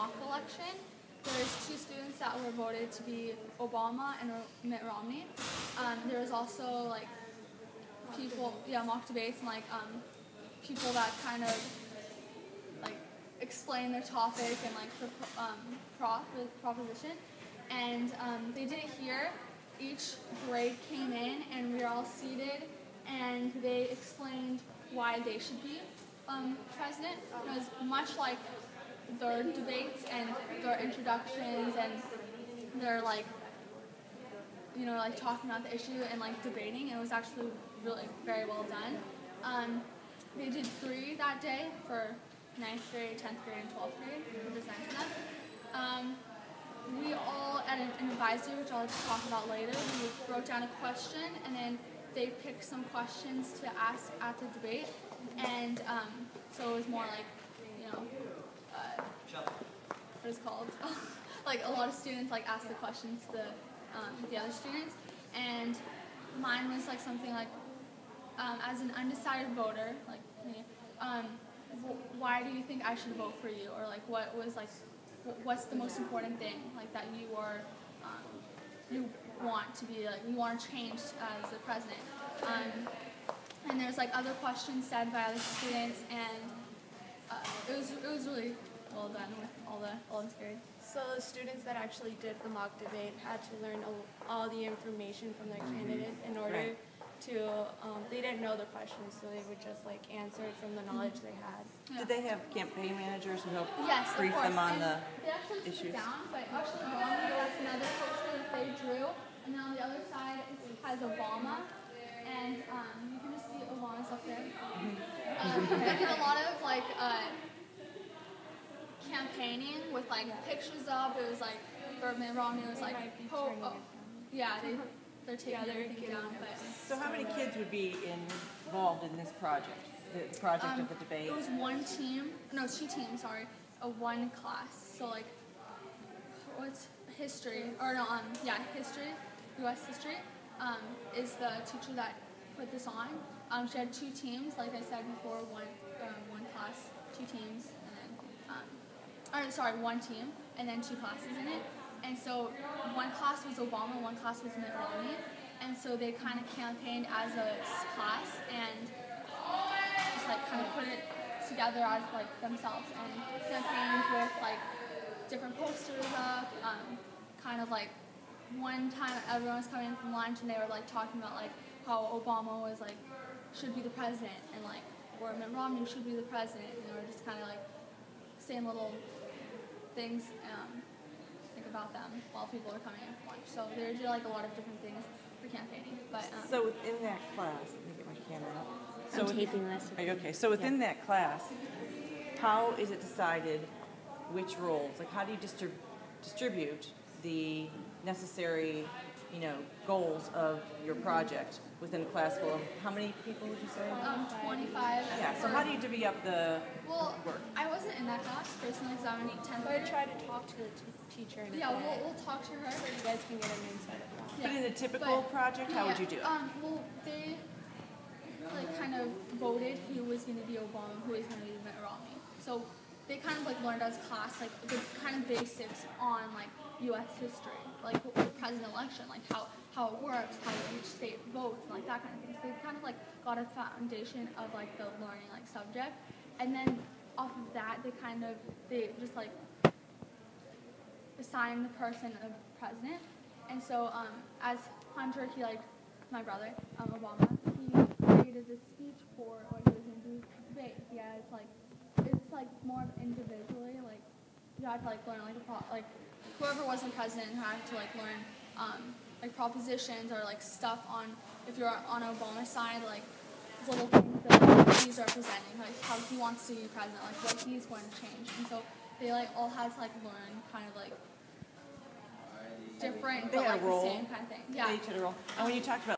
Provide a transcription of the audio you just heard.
mock election, there's two students that were voted to be Obama and Mitt Romney. There was also like people, mock debates and like people that kind of like explain their topic and like the proposition. And they did it here. Each grade came in and we were all seated, and they explained why they should be president. It was much like their debates and their introductions and their like talking about the issue and like debating. It was actually really very well done. They did 3 that day for 9th grade, 10th grade, and 12th grade, representing them. We all, at an advisory, which I'll talk about later, we wrote down a question, and then they picked some questions to ask at the debate. And so it was more like, what is it called? Like a lot of students like asked the questions to the other students. And mine was like something like, as an undecided voter, like me, why do you think I should vote for you? Or like what's the most important thing like that you want to be like, you want to change as the president? And there's like other questions said by other students, and it was really well done with all the 11th grade. So the students that actually did the mock debate had to learn all the information from their candidate in order to, they didn't know the questions, so they would just like answer it from the knowledge they had. Yeah. Did they have campaign managers who helped Yes, brief them on the they actually issues? Down, but actually that's another poster that they drew, and then on the other side it has Obama, and you can just see Obama's up there. They did a lot of like campaigning with like pictures up. It was like for Mitt Romney, it was like they're taking everything down. But so how many kids would be involved in this project, the project of the debate? It was two teams, one class. So like, what's history? History, U.S. history, is the teacher that put this on. She had 2 teams, like I said before, one class, 2 teams, and then, 1 team, and then 2 classes in it. And so one class was Obama, one class was Mitt Romney, and so they kind of campaigned as a class and just like kind of put it together as like themselves, and campaigned with like different posters up. Kind of like one time everyone was coming in from lunch and they were like talking about like how Obama was like should be the president, and like or Mitt Romney should be the president, and they were just kind of like saying little things. Think about them while people are coming in for lunch. So they do like a lot of different things for campaigning. But so within that class, let me get my camera out. So I'm taping this. Are you okay? So within that class, how is it decided which roles? Like how do you distribute the necessary, goals of your project within a class full of how many people would you say? 25. Yeah. So how do you divvy up the work? I wasn't in that class personally because I'm in 10th But grade. try to talk to the teacher. We'll talk to her. You guys can get an insight of that. But in a typical project, how would you do it? Well, they like kind of voted who was going to be Obama, who was going to be Mitt Romney. So they kind of like learned as class like the kind of basics on like U.S. history, like the president election, like how it works, how each state votes, and like that kind of thing. So they kind of like got a foundation of like the learning like subject, and then off of that they just like assign the person of president. And so as Hunter, he like my brother, Obama, he created this speech for what he was going to do debate. Yeah, it's like more individually, like you had to like learn like whoever wasn't president had to like learn like propositions or like stuff on, if you're on Obama's side, like little things that like, he's representing, like how he wants to be president, like what he's going to change. And so they like all had to like learn kind of like different, but like the same kind of thing. Yeah. They each had a role. And when you talked about